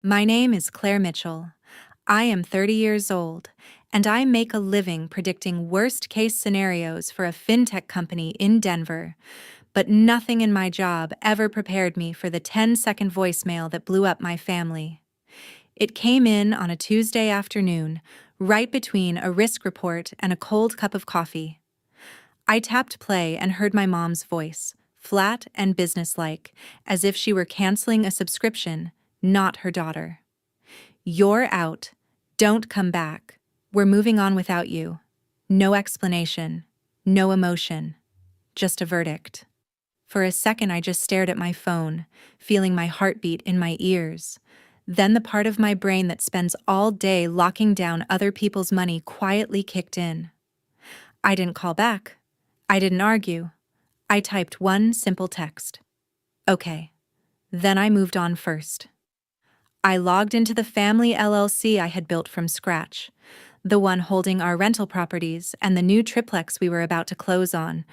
My name is Claire Mitchell. I am 30 years old, and I make a living predicting worst-case scenarios for a fintech company in Denver. But nothing in my job ever prepared me for the 10-second voicemail that blew up my family. It came in on a Tuesday afternoon, right between a risk report and a cold cup of coffee. I tapped play and heard my mom's voice, flat and businesslike, as if she were canceling a subscription, not her daughter. "You're out. Don't come back. We're moving on without you." No explanation. No emotion. Just a verdict. For a second, I just stared at my phone, feeling my heartbeat in my ears. Then the part of my brain that spends all day locking down other people's money quietly kicked in. I didn't call back. I didn't argue. I typed one simple text. "Okay." Then I moved on first. I logged into the family LLC I had built from scratch, the one holding our rental properties and the new triplex we were about to close on,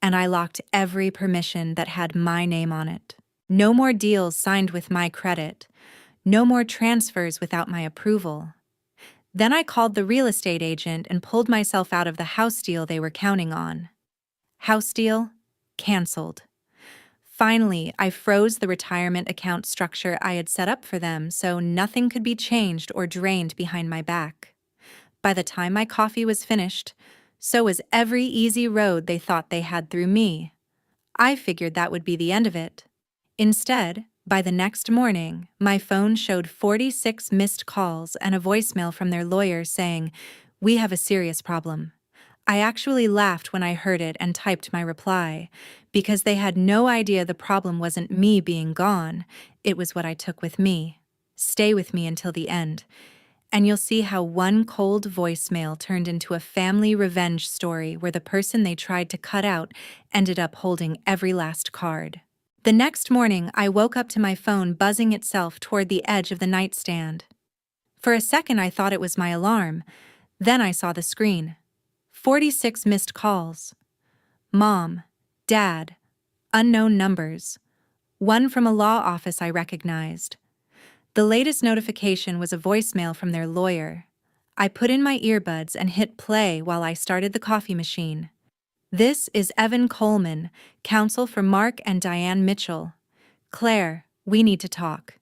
and I locked every permission that had my name on it. No more deals signed with my credit. No more transfers without my approval. Then I called the real estate agent and pulled myself out of the house deal they were counting on. House deal? Canceled. Finally, I froze the retirement account structure I had set up for them so nothing could be changed or drained behind my back. By the time my coffee was finished, so was every easy road they thought they had through me. I figured that would be the end of it. Instead, by the next morning, my phone showed 46 missed calls and a voicemail from their lawyer saying, "We have a serious problem." I actually laughed when I heard it and typed my reply, because they had no idea the problem wasn't me being gone, it was what I took with me. Stay with me until the end, and you'll see how one cold voicemail turned into a family revenge story where the person they tried to cut out ended up holding every last card. The next morning, I woke up to my phone buzzing itself toward the edge of the nightstand. For a second, I thought it was my alarm. Then I saw the screen. 46 missed calls. Mom, Dad, unknown numbers. One from a law office I recognized. The latest notification was a voicemail from their lawyer. I put in my earbuds and hit play while I started the coffee machine. "This is Evan Coleman, counsel for Mark and Diane Mitchell. Claire, we need to talk.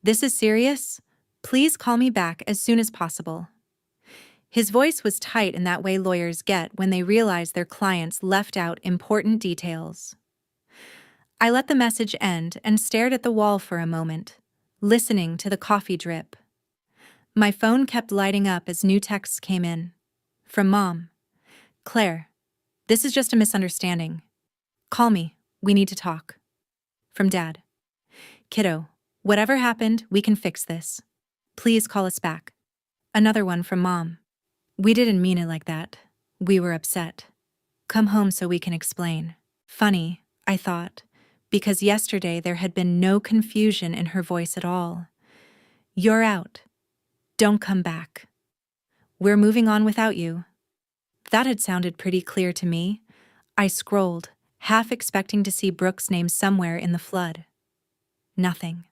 This is serious. Please call me back as soon as possible." His voice was tight in that way lawyers get when they realize their clients left out important details. I let the message end and stared at the wall for a moment, listening to the coffee drip. My phone kept lighting up as new texts came in. From Mom. "Claire, this is just a misunderstanding. Call me, we need to talk." From Dad. "Kiddo, whatever happened, we can fix this. Please call us back." Another one from Mom. "We didn't mean it like that. We were upset. Come home so we can explain." Funny, I thought, because yesterday there had been no confusion in her voice at all. "You're out. Don't come back. We're moving on without you." That had sounded pretty clear to me. I scrolled, half expecting to see Brooke's name somewhere in the flood. Nothing.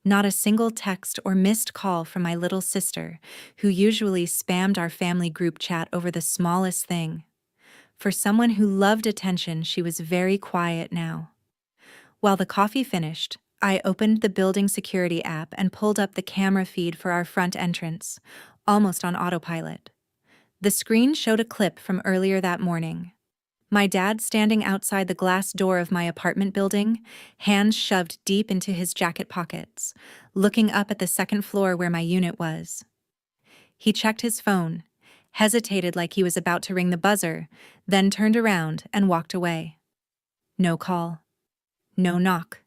Not a single text or missed call from my little sister, who usually spammed our family group chat over the smallest thing. For someone who loved attention, she was very quiet now. While the coffee finished, I opened the building security app and pulled up the camera feed for our front entrance, almost on autopilot. The screen showed a clip from earlier that morning. My dad standing outside the glass door of my apartment building, hands shoved deep into his jacket pockets, looking up at the second floor where my unit was. He checked his phone, hesitated like he was about to ring the buzzer, then turned around and walked away. No call. No knock.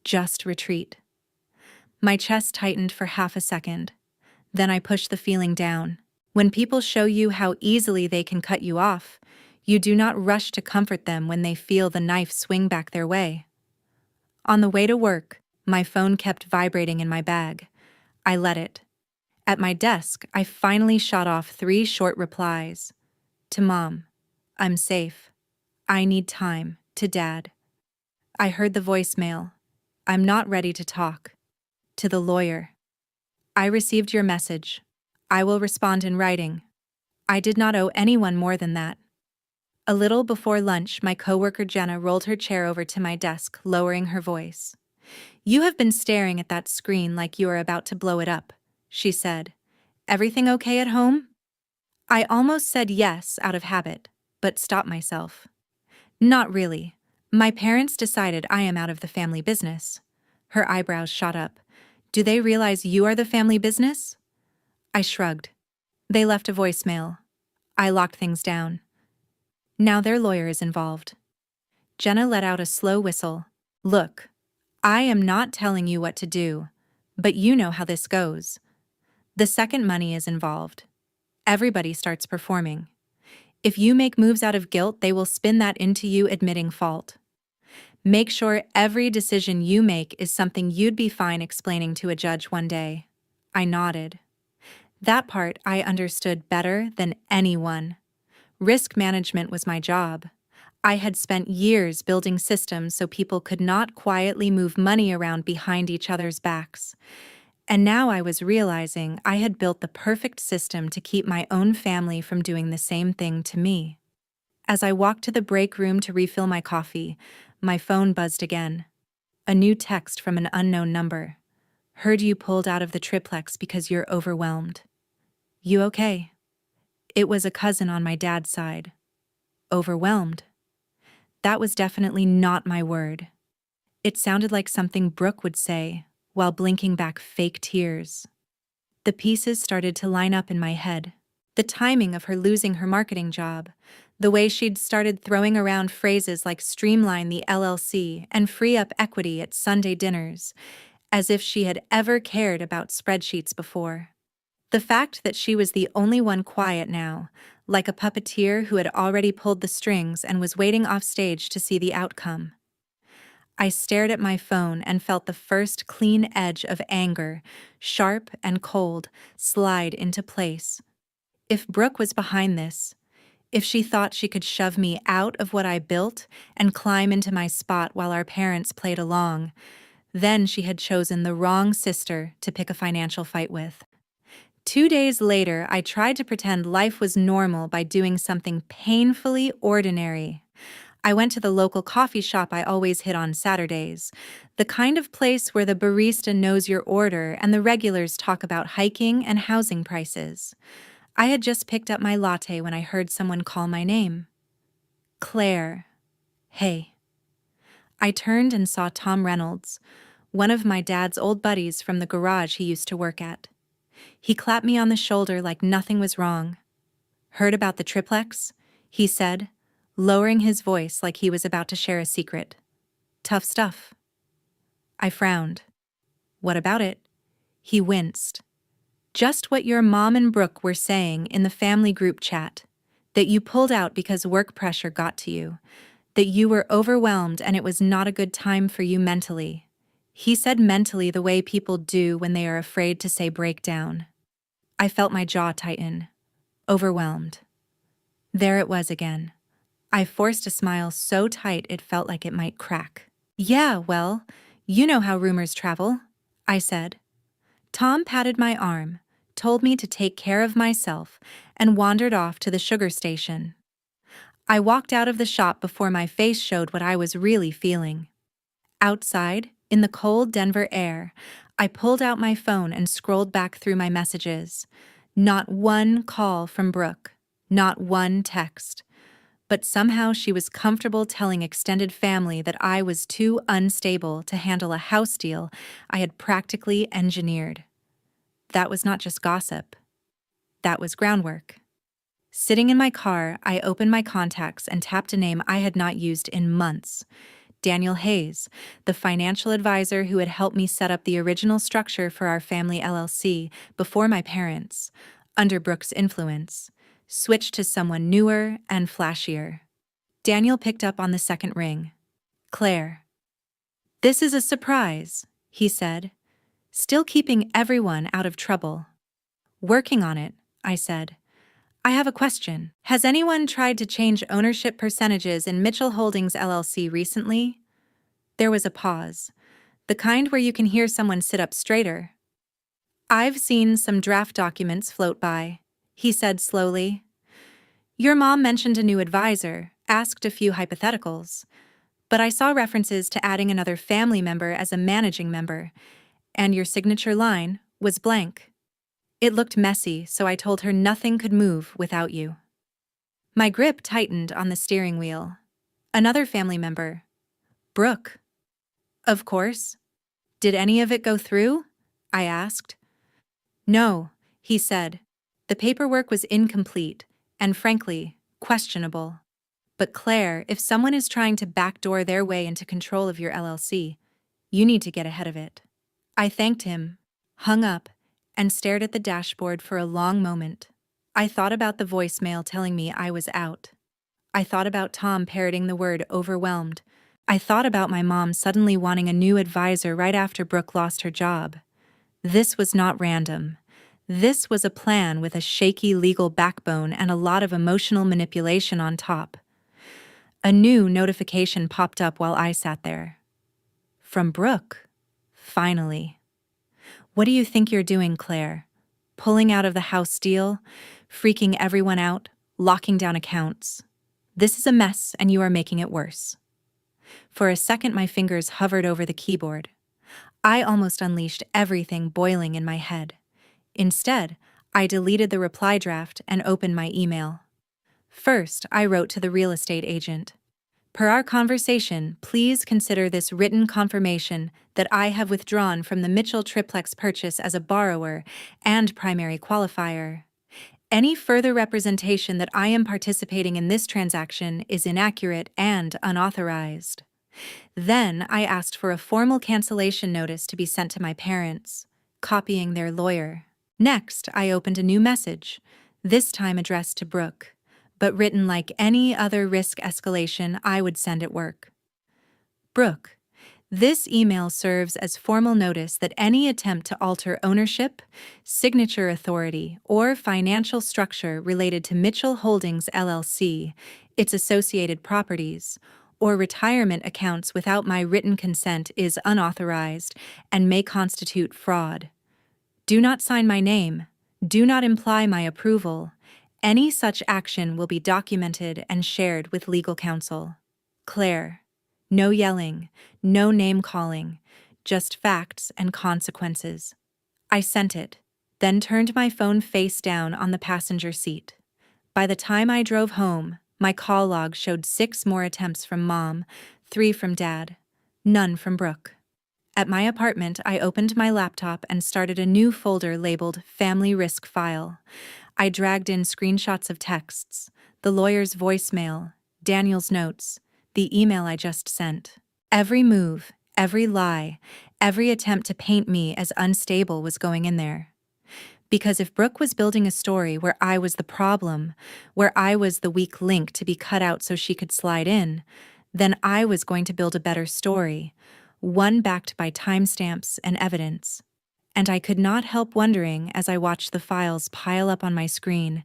Just retreat. My chest tightened for half a second. Then I pushed the feeling down. When people show you how easily they can cut you off, you do not rush to comfort them when they feel the knife swing back their way. On the way to work, my phone kept vibrating in my bag. I let it. At my desk, I finally shot off 3 short replies. To Mom, "I'm safe. I need time." To Dad. I heard the voicemail. "I'm not ready to talk." To the lawyer. I received your message. I will respond in writing. I did not owe anyone more than that. A little before lunch, my coworker Jenna rolled her chair over to my desk, lowering her voice. You have been staring at that screen like you are about to blow it up, she said. Everything okay at home? I almost said yes out of habit, but stopped myself. Not really. My parents decided I am out of the family business. Her eyebrows shot up. Do they realize you are the family business? I shrugged. They left a voicemail. I locked things down. Now their lawyer is involved. Jenna let out a slow whistle. Look, I am not telling you what to do, but you know how this goes. The second money is involved. Everybody starts performing. If you make moves out of guilt, they will spin that into you admitting fault. Make sure every decision you make is something you'd be fine explaining to a judge one day. I nodded. That part I understood better than anyone. Risk management was my job. I had spent years building systems so people could not quietly move money around behind each other's backs. And now I was realizing I had built the perfect system to keep my own family from doing the same thing to me. As I walked to the break room to refill my coffee, my phone buzzed again. A new text from an unknown number. Heard you pulled out of the triplex because you're overwhelmed. You okay? It was a cousin on my dad's side. Overwhelmed. That was definitely not my word. It sounded like something Brooke would say, while blinking back fake tears. The pieces started to line up in my head. The timing of her losing her marketing job, the way she'd started throwing around phrases like streamline the LLC and free up equity at Sunday dinners, as if she had ever cared about spreadsheets before. The fact that she was the only one quiet now, like a puppeteer who had already pulled the strings and was waiting off stage to see the outcome. I stared at my phone and felt the first clean edge of anger, sharp and cold, slide into place. If Brooke was behind this, if she thought she could shove me out of what I built and climb into my spot while our parents played along, then she had chosen the wrong sister to pick a financial fight with. 2 days later, I tried to pretend life was normal by doing something painfully ordinary. I went to the local coffee shop I always hit on Saturdays, the kind of place where the barista knows your order and the regulars talk about hiking and housing prices. I had just picked up my latte when I heard someone call my name. Claire. Hey. I turned and saw Tom Reynolds, one of my dad's old buddies from the garage he used to work at. He clapped me on the shoulder like nothing was wrong. Heard about the triplex? He said, lowering his voice like he was about to share a secret. Tough stuff. I frowned. What about it? He winced. Just what your mom and Brooke were saying in the family group chat. That you pulled out because work pressure got to you. That you were overwhelmed and it was not a good time for you mentally. He said mentally the way people do when they are afraid to say breakdown. I felt my jaw tighten. Overwhelmed. There it was again. I forced a smile so tight it felt like it might crack. Yeah, well, you know how rumors travel, I said. Tom patted my arm, told me to take care of myself, and wandered off to the sugar station. I walked out of the shop before my face showed what I was really feeling. Outside, in the cold Denver air, I pulled out my phone and scrolled back through my messages. Not one call from Brooke, not one text. But somehow she was comfortable telling extended family that I was too unstable to handle a house deal I had practically engineered. That was not just gossip. That was groundwork. Sitting in my car, I opened my contacts and tapped a name I had not used in months. Daniel Hayes, the financial advisor who had helped me set up the original structure for our family LLC before my parents, under Brooke's influence, switched to someone newer and flashier. Daniel picked up on the second ring. Claire. This is a surprise, he said, still keeping everyone out of trouble. Working on it, I said. I have a question. Has anyone tried to change ownership percentages in Mitchell Holdings LLC recently? There was a pause, the kind where you can hear someone sit up straighter. I've seen some draft documents float by, he said slowly. Your mom mentioned a new advisor, asked a few hypotheticals, but I saw references to adding another family member as a managing member, and your signature line was blank. It looked messy, so I told her nothing could move without you. My grip tightened on the steering wheel. Another family member. Brooke. Of course. Did any of it go through? I asked. No, he said. The paperwork was incomplete, and frankly, questionable. But Claire, if someone is trying to backdoor their way into control of your LLC, you need to get ahead of it. I thanked him, hung up, and stared at the dashboard for a long moment. I thought about the voicemail telling me I was out. I thought about Tom parroting the word overwhelmed. I thought about my mom suddenly wanting a new advisor right after Brooke lost her job. This was not random. This was a plan with a shaky legal backbone and a lot of emotional manipulation on top. A new notification popped up while I sat there. From Brooke. Finally. What do you think you're doing, Claire? Pulling out of the house deal? Freaking everyone out? Locking down accounts? This is a mess and you are making it worse. For a second my fingers hovered over the keyboard. I almost unleashed everything boiling in my head. Instead, I deleted the reply draft and opened my email. First, I wrote to the real estate agent. Per our conversation, please consider this written confirmation that I have withdrawn from the Mitchell triplex purchase as a borrower and primary qualifier. Any further representation that I am participating in this transaction is inaccurate and unauthorized. Then I asked for a formal cancellation notice to be sent to my parents, copying their lawyer. Next, I opened a new message, this time addressed to Brooke, but written like any other risk escalation I would send at work. Brooke, this email serves as formal notice that any attempt to alter ownership, signature authority, or financial structure related to Mitchell Holdings LLC, its associated properties, or retirement accounts without my written consent is unauthorized and may constitute fraud. Do not sign my name. Do not imply my approval. Any such action will be documented and shared with legal counsel. Claire. No yelling, no name-calling, just facts and consequences. I sent it, then turned my phone face down on the passenger seat. By the time I drove home, my call log showed 6 more attempts from Mom, 3 from Dad, none from Brooke. At my apartment, I opened my laptop and started a new folder labeled Family Risk File. I dragged in screenshots of texts, the lawyer's voicemail, Daniel's notes, the email I just sent. Every move, every lie, every attempt to paint me as unstable was going in there. Because if Brooke was building a story where I was the problem, where I was the weak link to be cut out so she could slide in, then I was going to build a better story, one backed by timestamps and evidence. And I could not help wondering as I watched the files pile up on my screen,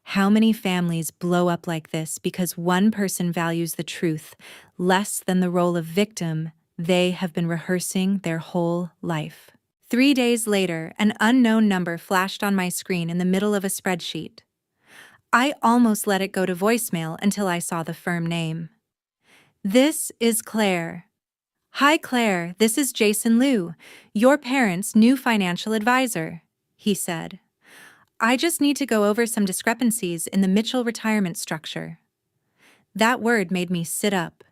how many families blow up like this because one person values the truth less than the role of victim they have been rehearsing their whole life. 3 days later, an unknown number flashed on my screen in the middle of a spreadsheet. I almost let it go to voicemail until I saw the firm name. This is Claire. Hi Claire, this is Jason Liu, your parents' new financial advisor, he said. I just need to go over some discrepancies in the Mitchell retirement structure. That word made me sit up.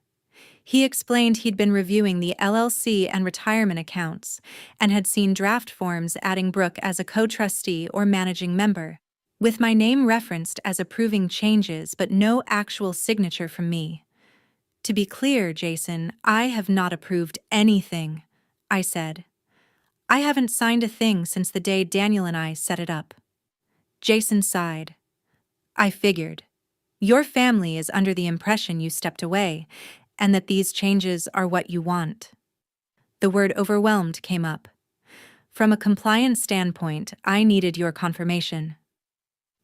He explained he'd been reviewing the LLC and retirement accounts and had seen draft forms adding Brooke as a co-trustee or managing member, with my name referenced as approving changes but no actual signature from me. To be clear, Jason, I have not approved anything, I said. I haven't signed a thing since the day Daniel and I set it up. Jason sighed. I figured. Your family is under the impression you stepped away, and that these changes are what you want. The word overwhelmed came up. From a compliance standpoint, I needed your confirmation.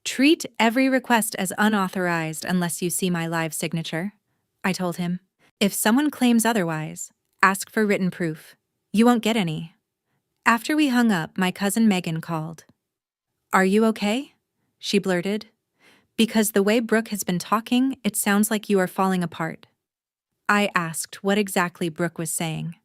Treat every request as unauthorized unless you see my live signature, I told him. If someone claims otherwise, ask for written proof. You won't get any. After we hung up, my cousin Megan called. "Are you okay?" she blurted. "Because the way Brooke has been talking, it sounds like you are falling apart." I asked what exactly Brooke was saying.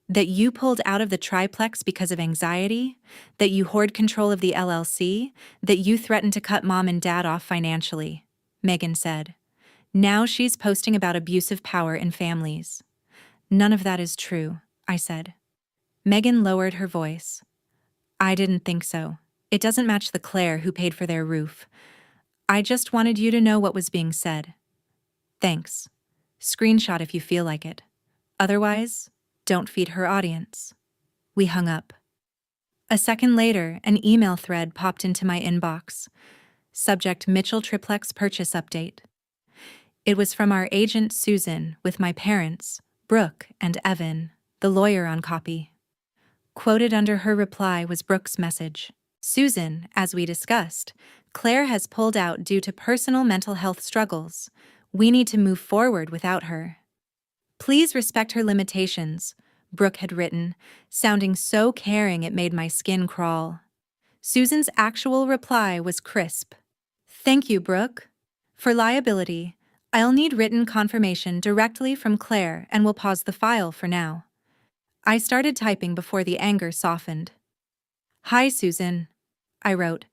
That you pulled out of the triplex because of anxiety? That you hoard control of the LLC? That you threatened to cut mom and dad off financially? Megan said. Now she's posting about abusive power in families. None of that is true, I said. Megan lowered her voice. I didn't think so. It doesn't match the Claire who paid for their roof. I just wanted you to know what was being said. Thanks. Screenshot if you feel like it. Otherwise, don't feed her audience. We hung up. A second later, an email thread popped into my inbox. Subject Mitchell Triplex Purchase Update. It was from our agent Susan with my parents, Brooke and Evan, the lawyer on copy. Quoted under her reply was Brooke's message. Susan, as we discussed, Claire has pulled out due to personal mental health struggles. We need to move forward without her. Please respect her limitations, Brooke had written, sounding so caring it made my skin crawl. Susan's actual reply was crisp. Thank you, Brooke. For liability, I'll need written confirmation directly from Claire and will pause the file for now. I started typing before the anger softened. Hi, Susan, I wrote.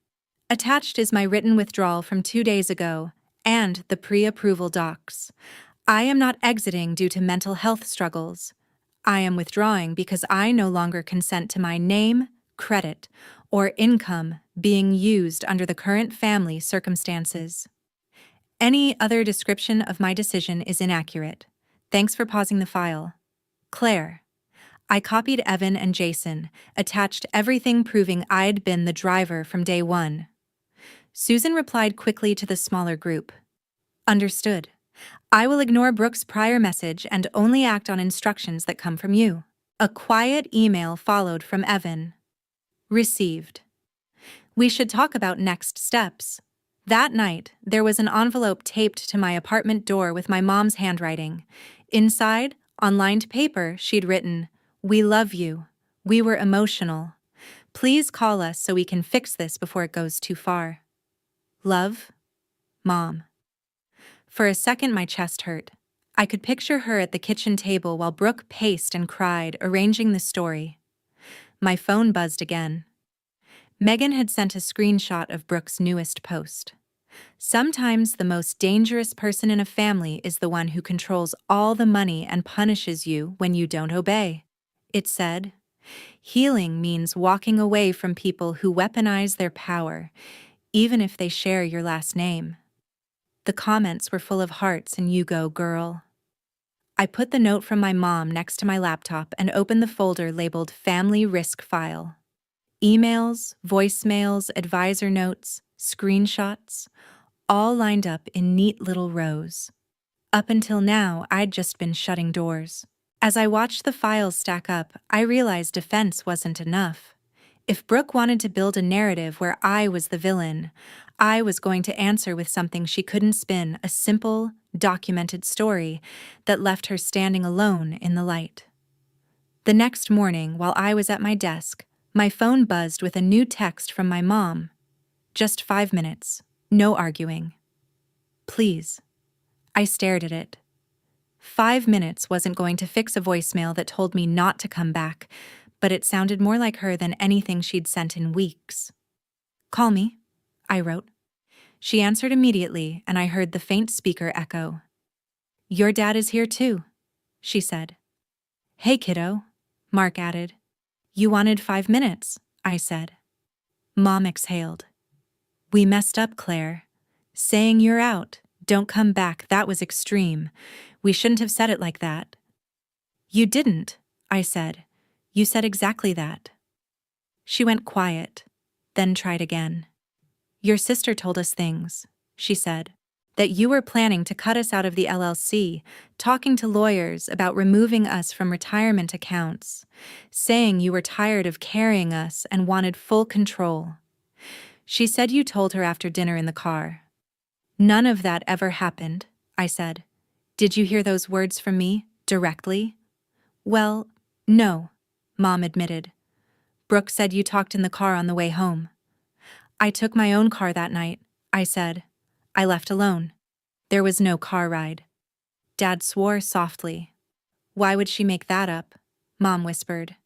Attached is my written withdrawal from 2 days ago and the pre-approval docs. I am not exiting due to mental health struggles. I am withdrawing because I no longer consent to my name, credit, or income being used under the current family circumstances. Any other description of my decision is inaccurate. Thanks for pausing the file. Claire. I copied Evan and Jason, attached everything proving I'd been the driver from day one. Susan replied quickly to the smaller group. Understood. I will ignore Brooke's prior message and only act on instructions that come from you. A quiet email followed from Evan. Received. We should talk about next steps. That night, there was an envelope taped to my apartment door with my mom's handwriting. Inside, on lined paper, she'd written, "We love you. We were emotional. Please call us so we can fix this before it goes too far. Love, Mom." For a second, my chest hurt. I could picture her at the kitchen table while Brooke paced and cried, arranging the story. My phone buzzed again. Megan had sent a screenshot of Brooke's newest post. Sometimes the most dangerous person in a family is the one who controls all the money and punishes you when you don't obey. It said, healing means walking away from people who weaponize their power, even if they share your last name. The comments were full of hearts and you go, girl. I put the note from my mom next to my laptop and opened the folder labeled Family Risk File. Emails, voicemails, advisor notes, screenshots, all lined up in neat little rows. Up until now, I'd just been shutting doors. As I watched the files stack up, I realized defense wasn't enough. If Brooke wanted to build a narrative where I was the villain, I was going to answer with something she couldn't spin, a simple, documented story that left her standing alone in the light. The next morning, while I was at my desk, my phone buzzed with a new text from my mom. Just 5 minutes. No arguing. Please. I stared at it. 5 minutes wasn't going to fix a voicemail that told me not to come back, but it sounded more like her than anything she'd sent in weeks. Call me, I wrote. She answered immediately, and I heard the faint speaker echo. Your dad is here too, she said. Hey, kiddo, Mark added. You wanted 5 minutes, I said. Mom exhaled. We messed up, Claire. Saying you're out, don't come back, that was extreme. We shouldn't have said it like that. You didn't, I said. You said exactly that. She went quiet, then tried again. Your sister told us things, she said. That you were planning to cut us out of the LLC, talking to lawyers about removing us from retirement accounts, saying you were tired of carrying us and wanted full control. She said you told her after dinner in the car. None of that ever happened, I said. Did you hear those words from me, directly? Well, no, Mom admitted. Brooke said you talked in the car on the way home. I took my own car that night, I said. I left alone. There was no car ride. Dad swore softly. Why would she make that up? Mom whispered.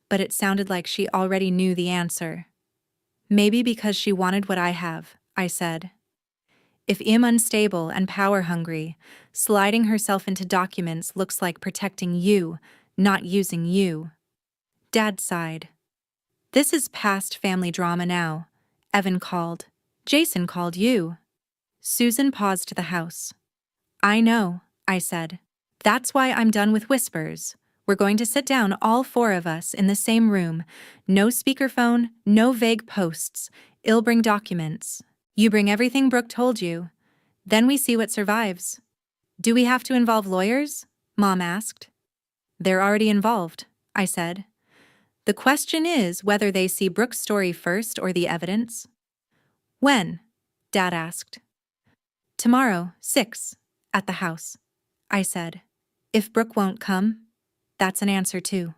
But it sounded like she already knew the answer. Maybe because she wanted what I have, I said. If I'm unstable and power-hungry, sliding herself into documents looks like protecting you, not using you. Dad sighed. This is past family drama now. Evan called. Jason called you. Susan paused the house. I know, I said. That's why I'm done with whispers. We're going to sit down, all four of us, in the same room. No speakerphone, no vague posts. I'll bring documents. You bring everything Brooke told you. Then we see what survives. Do we have to involve lawyers? Mom asked. They're already involved, I said. The question is whether they see Brooke's story first or the evidence. When? Dad asked. Tomorrow, 6, at the house, I said. If Brooke won't come, that's an answer too.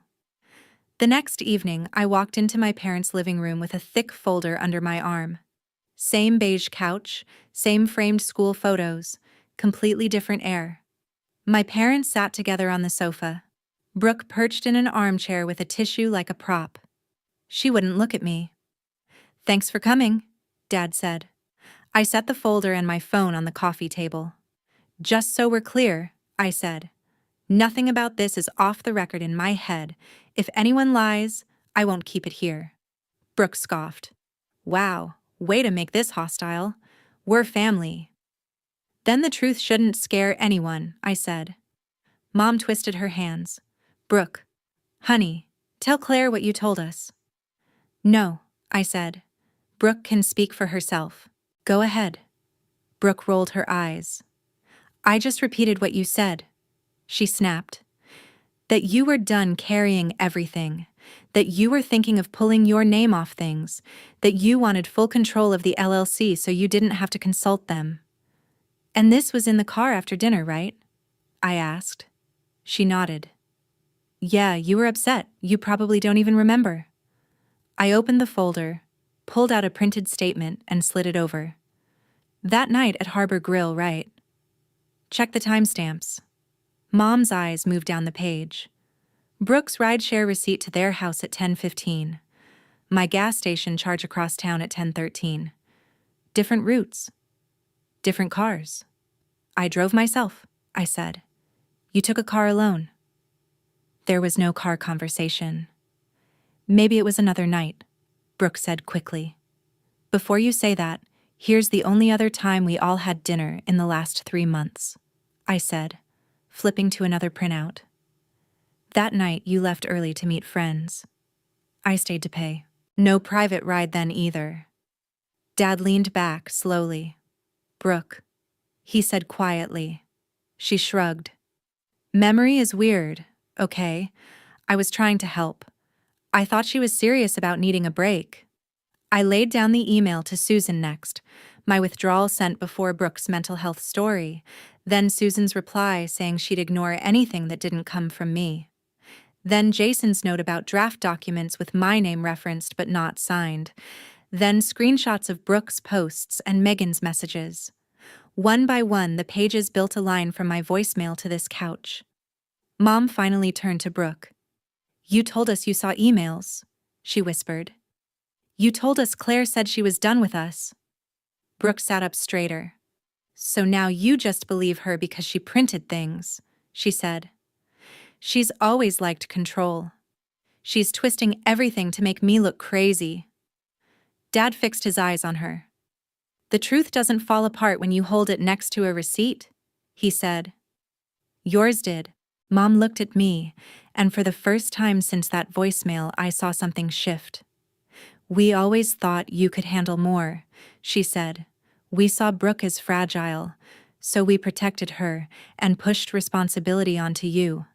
The next evening, I walked into my parents' living room with a thick folder under my arm. Same beige couch, same framed school photos, completely different air. My parents sat together on the sofa. Brooke perched in an armchair with a tissue like a prop. She wouldn't look at me. Thanks for coming, Dad said. I set the folder and my phone on the coffee table. Just so we're clear, I said. Nothing about this is off the record in my head. If anyone lies, I won't keep it here. Brooke scoffed. Wow, way to make this hostile. We're family. Then the truth shouldn't scare anyone, I said. Mom twisted her hands. Brooke, honey, tell Claire what you told us. No, I said. Brooke can speak for herself. Go ahead. Brooke rolled her eyes. I just repeated what you said, she snapped. That you were done carrying everything. That you were thinking of pulling your name off things. That you wanted full control of the LLC so you didn't have to consult them. And this was in the car after dinner, right? I asked. She nodded. Yeah, you were upset. You probably don't even remember. I opened the folder, pulled out a printed statement, and slid it over. That night at Harbor Grill, right? Check the timestamps. Mom's eyes moved down the page. Brooke's rideshare receipt to their house at 10:15. My gas station charge across town at 10:13. Different routes. Different cars. I drove myself, I said. You took a car alone. There was no car conversation. Maybe it was another night, Brooke said quickly. Before you say that, here's the only other time we all had dinner in the last 3 months, I said, flipping to another printout. That night you left early to meet friends. I stayed to pay. No private ride then either. Dad leaned back slowly. Brooke, he said quietly. She shrugged. Memory is weird, okay? I was trying to help. I thought she was serious about needing a break. I laid down the email to Susan next, my withdrawal sent before Brooke's mental health story, then Susan's reply saying she'd ignore anything that didn't come from me. Then Jason's note about draft documents with my name referenced but not signed. Then screenshots of Brooke's posts and Megan's messages. One by one, the pages built a line from my voicemail to this couch. Mom finally turned to Brooke. You told us you saw emails, she whispered. You told us Claire said she was done with us. Brooke sat up straighter. So now you just believe her because she printed things, she said. She's always liked control. She's twisting everything to make me look crazy. Dad fixed his eyes on her. The truth doesn't fall apart when you hold it next to a receipt, he said. Yours did. Mom looked at me, and for the first time since that voicemail, I saw something shift. We always thought you could handle more, she said. We saw Brooke as fragile, so we protected her and pushed responsibility onto you.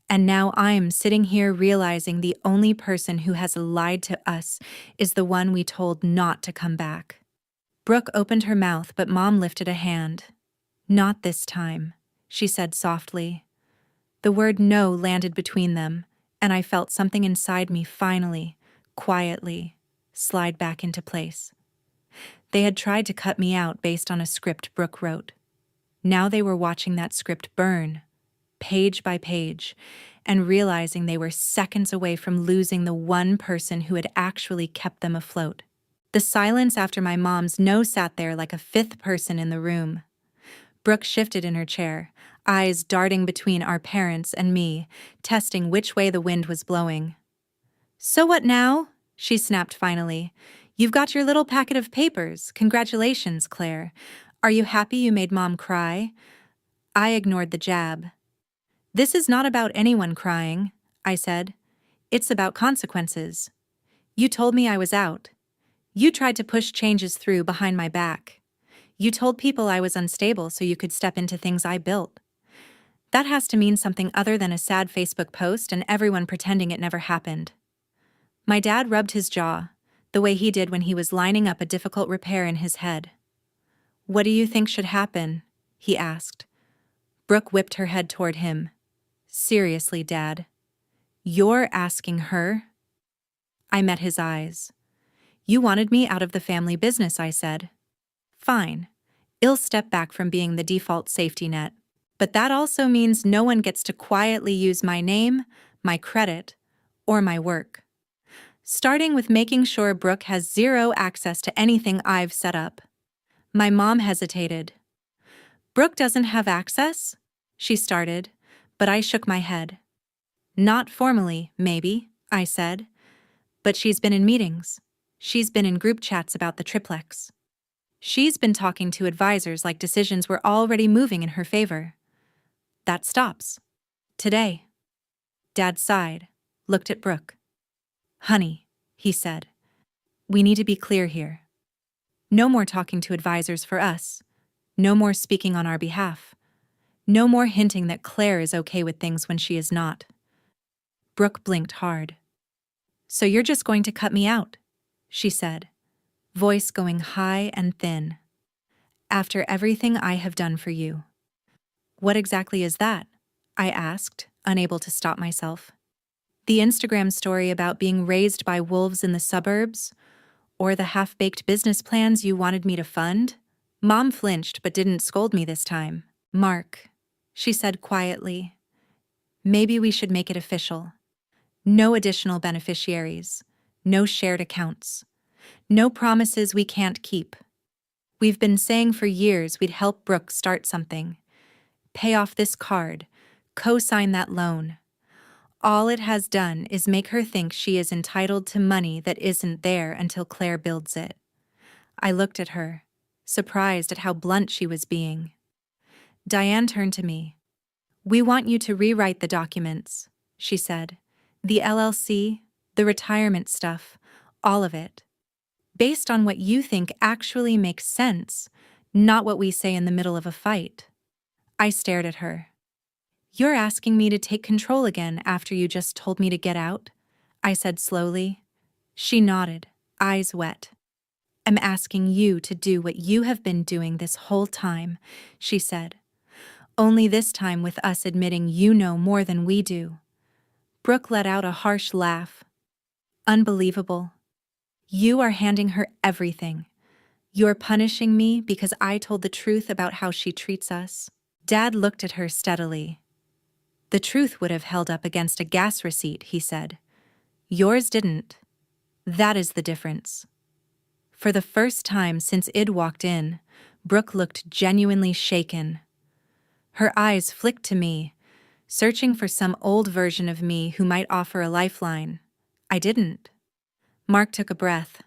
And now I'm sitting here realizing the only person who has lied to us is the one we told not to come back. Brooke opened her mouth, but Mom lifted a hand. Not this time, she said softly. The word no landed between them, and I felt something inside me finally, quietly, slide back into place. They had tried to cut me out based on a script Brooke wrote. Now they were watching that script burn, page by page, and realizing they were seconds away from losing the one person who had actually kept them afloat. The silence after my mom's no sat there like a fifth person in the room. Brooke shifted in her chair, eyes darting between our parents and me, testing which way the wind was blowing. "So what now?" she snapped finally. "You've got your little packet of papers. Congratulations, Claire. Are you happy you made Mom cry?" I ignored the jab. "This is not about anyone crying," I said. "It's about consequences. You told me I was out. You tried to push changes through behind my back. You told people I was unstable so you could step into things I built. That has to mean something other than a sad Facebook post and everyone pretending it never happened." My dad rubbed his jaw, the way he did when he was lining up a difficult repair in his head. "What do you think should happen?" he asked. Brooke whipped her head toward him. "Seriously, Dad. You're asking her?" I met his eyes. "You wanted me out of the family business," I said. "Fine. I'll step back from being the default safety net. But that also means no one gets to quietly use my name, my credit, or my work. Starting with making sure Brooke has zero access to anything I've set up." My mom hesitated. "Brooke doesn't have access?" she started, but I shook my head. "Not formally, maybe," I said. "But she's been in meetings. She's been in group chats about the triplex. She's been talking to advisors like decisions were already moving in her favor. That stops. Today." Dad sighed, looked at Brooke. "Honey," he said, "we need to be clear here. No more talking to advisors for us. No more speaking on our behalf. No more hinting that Claire is okay with things when she is not." Brooke blinked hard. "So you're just going to cut me out?" she said, voice going high and thin. "After everything I have done for you." "What exactly is that?" I asked, unable to stop myself. "The Instagram story about being raised by wolves in the suburbs? Or the half-baked business plans you wanted me to fund?" Mom flinched but didn't scold me this time. "Mark," she said quietly, "maybe we should make it official. No additional beneficiaries. No shared accounts. No promises we can't keep. We've been saying for years we'd help Brooke start something. Pay off this card. Co-sign that loan. All it has done is make her think she is entitled to money that isn't there until Claire builds it." I looked at her, surprised at how blunt she was being. Diane turned to me. "We want you to rewrite the documents," she said. "The LLC, the retirement stuff, all of it. Based on what you think actually makes sense, not what we say in the middle of a fight." I stared at her. "You're asking me to take control again after you just told me to get out?" I said slowly. She nodded, eyes wet. "I'm asking you to do what you have been doing this whole time," she said. "Only this time with us admitting you know more than we do." Brooke let out a harsh laugh. "Unbelievable. You are handing her everything. You're punishing me because I told the truth about how she treats us." Dad looked at her steadily. "The truth would have held up against a gas receipt," he said. "Yours didn't. That is the difference." For the first time since Id walked in, Brooke looked genuinely shaken. Her eyes flicked to me, searching for some old version of me who might offer a lifeline. I didn't. Mark took a breath.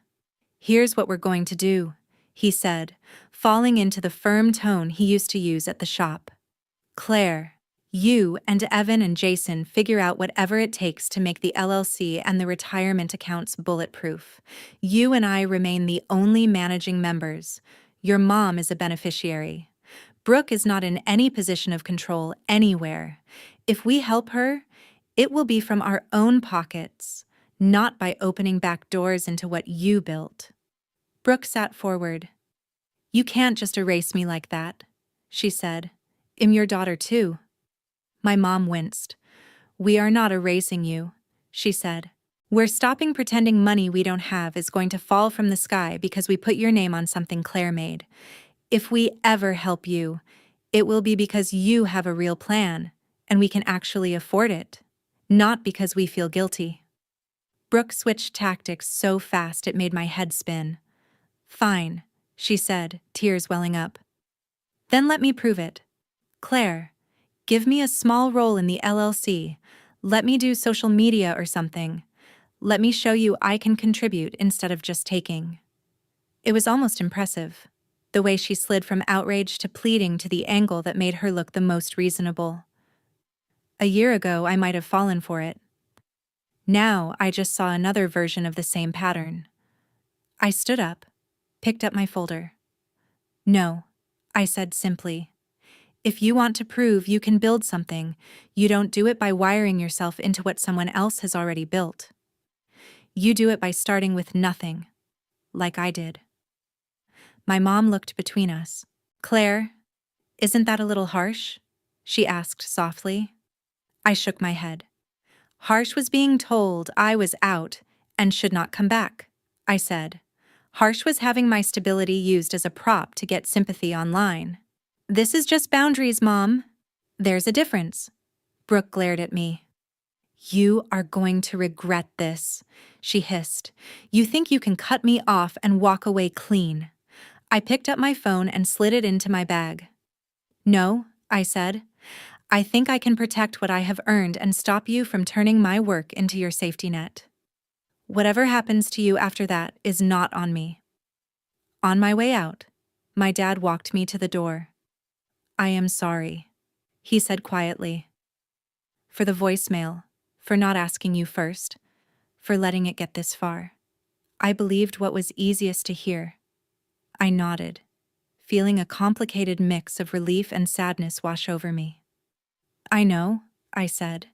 "Here's what we're going to do," he said, falling into the firm tone he used to use at the shop. "Claire, you and Evan and Jason figure out whatever it takes to make the LLC and the retirement accounts bulletproof. You and I remain the only managing members. Your mom is a beneficiary. Brooke is not in any position of control anywhere. If we help her, it will be from our own pockets, not by opening back doors into what you built." Brooke sat forward. "You can't just erase me like that," she said. "I'm your daughter too." My mom winced. "We are not erasing you," she said. We're stopping pretending money we don't have is going to fall from the sky because we put your name on something Claire made. If we ever help you, it will be because you have a real plan, and we can actually afford it, not because we feel guilty. Brooke switched tactics so fast it made my head spin. Fine, she said, tears welling up. Then let me prove it. Claire, give me a small role in the LLC. Let me do social media or something. Let me show you I can contribute instead of just taking. It was almost impressive, the way she slid from outrage to pleading to the angle that made her look the most reasonable. A year ago, I might have fallen for it. Now, I just saw another version of the same pattern. I stood up, picked up my folder. No, I said simply. If you want to prove you can build something, you don't do it by wiring yourself into what someone else has already built. You do it by starting with nothing, like I did. My mom looked between us. Claire, isn't that a little harsh? She asked softly. I shook my head. Harsh was being told I was out and should not come back, I said. Harsh was having my stability used as a prop to get sympathy online. This is just boundaries, Mom. There's a difference. Brooke glared at me. You are going to regret this, she hissed. You think you can cut me off and walk away clean. I picked up my phone and slid it into my bag. No, I said. I think I can protect what I have earned and stop you from turning my work into your safety net. Whatever happens to you after that is not on me. On my way out, my dad walked me to the door. I am sorry, he said quietly. For the voicemail, for not asking you first, for letting it get this far. I believed what was easiest to hear. I nodded, feeling a complicated mix of relief and sadness wash over me. I know, I said.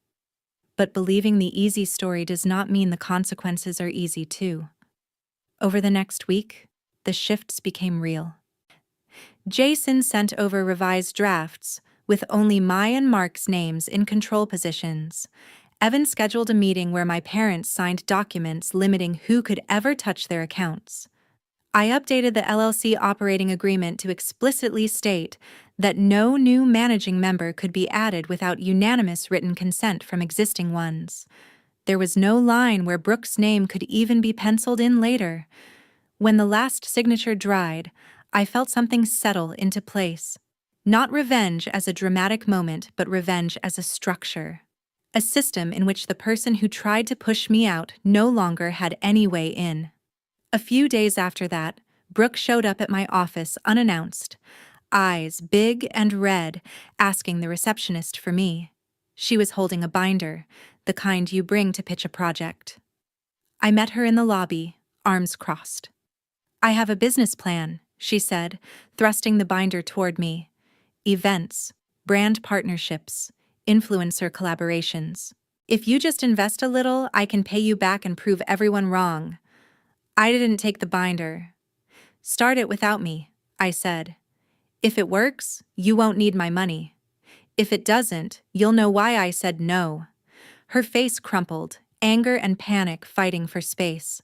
But believing the easy story does not mean the consequences are easy too. Over the next week, the shifts became real. Jason sent over revised drafts, with only my and Mark's names in control positions. Evan scheduled a meeting where my parents signed documents limiting who could ever touch their accounts. I updated the LLC operating agreement to explicitly state that no new managing member could be added without unanimous written consent from existing ones. There was no line where Brooke's name could even be penciled in later. When the last signature dried, I felt something settle into place. Not revenge as a dramatic moment, but revenge as a structure. A system in which the person who tried to push me out no longer had any way in. A few days after that, Brooke showed up at my office unannounced, eyes big and red, asking the receptionist for me. She was holding a binder, the kind you bring to pitch a project. I met her in the lobby, arms crossed. I have a business plan, she said, thrusting the binder toward me. Events, brand partnerships, influencer collaborations. If you just invest a little, I can pay you back and prove everyone wrong. I didn't take the binder. Start it without me, I said. If it works, you won't need my money. If it doesn't, you'll know why I said no. Her face crumpled, anger and panic fighting for space.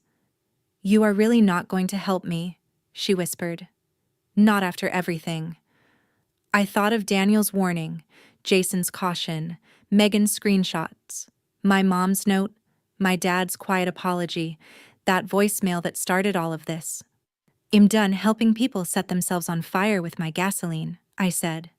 You are really not going to help me, she whispered. Not after everything. I thought of Daniel's warning, Jason's caution, Megan's screenshots, my mom's note, my dad's quiet apology, that voicemail that started all of this. I'm done helping people set themselves on fire with my gasoline, I said.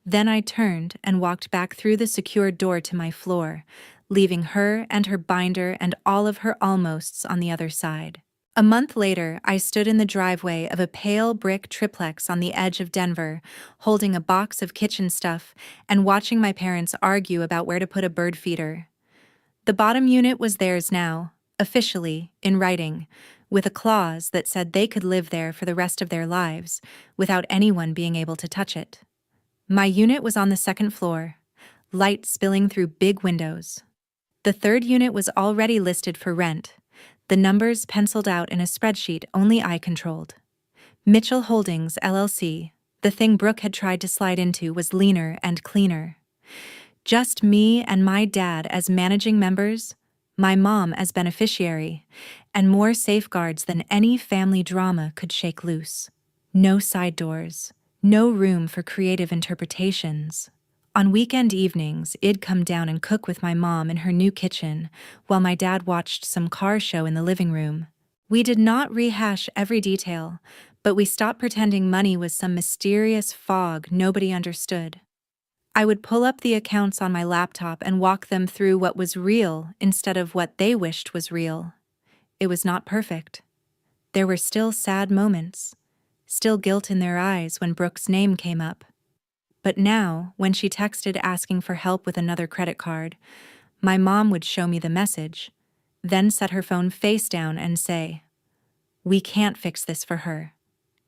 Then I turned and walked back through the secured door to my floor, leaving her and her binder and all of her almosts on the other side. A month later, I stood in the driveway of a pale brick triplex on the edge of Denver, holding a box of kitchen stuff and watching my parents argue about where to put a bird feeder. The bottom unit was theirs now, officially, in writing, with a clause that said they could live there for the rest of their lives, without anyone being able to touch it. My unit was on the second floor, light spilling through big windows. The third unit was already listed for rent, the numbers penciled out in a spreadsheet only I controlled. Mitchell Holdings, LLC, the thing Brooke had tried to slide into, was leaner and cleaner. Just me and my dad as managing members, my mom as beneficiary, and more safeguards than any family drama could shake loose. No side doors, no room for creative interpretations. On weekend evenings, I'd come down and cook with my mom in her new kitchen, while my dad watched some car show in the living room. We did not rehash every detail, but we stopped pretending money was some mysterious fog nobody understood. I would pull up the accounts on my laptop and walk them through what was real instead of what they wished was real. It was not perfect. There were still sad moments, still guilt in their eyes when Brooke's name came up. But now, when she texted asking for help with another credit card, my mom would show me the message, then set her phone face down and say, "We can't fix this for her.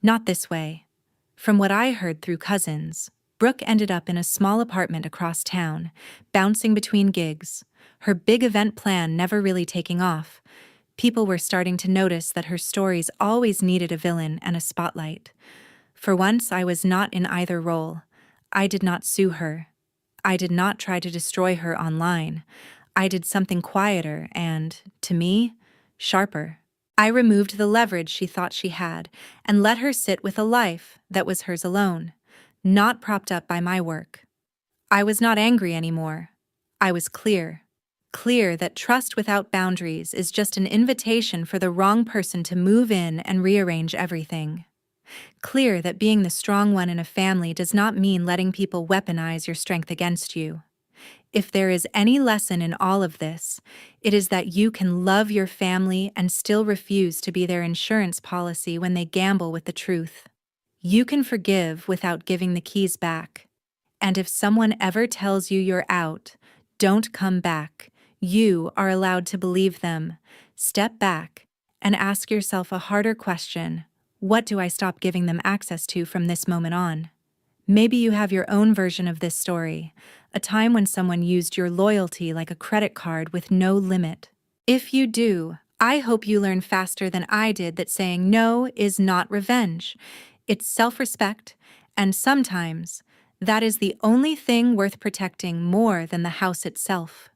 Not this way." From what I heard through cousins, Brooke ended up in a small apartment across town, bouncing between gigs, her big event plan never really taking off. People were starting to notice that her stories always needed a villain and a spotlight. For once, I was not in either role. I did not sue her. I did not try to destroy her online. I did something quieter and, to me, sharper. I removed the leverage she thought she had and let her sit with a life that was hers alone, not propped up by my work. I was not angry anymore. I was clear. Clear that trust without boundaries is just an invitation for the wrong person to move in and rearrange everything. Clear that being the strong one in a family does not mean letting people weaponize your strength against you. If there is any lesson in all of this, it is that you can love your family and still refuse to be their insurance policy when they gamble with the truth. You can forgive without giving the keys back. And if someone ever tells you you're out, don't come back. You are allowed to believe them. Step back and ask yourself a harder question. What do I stop giving them access to from this moment on? Maybe you have your own version of this story, a time when someone used your loyalty like a credit card with no limit. If you do, I hope you learn faster than I did that saying no is not revenge. It's self-respect, and sometimes that is the only thing worth protecting more than the house itself.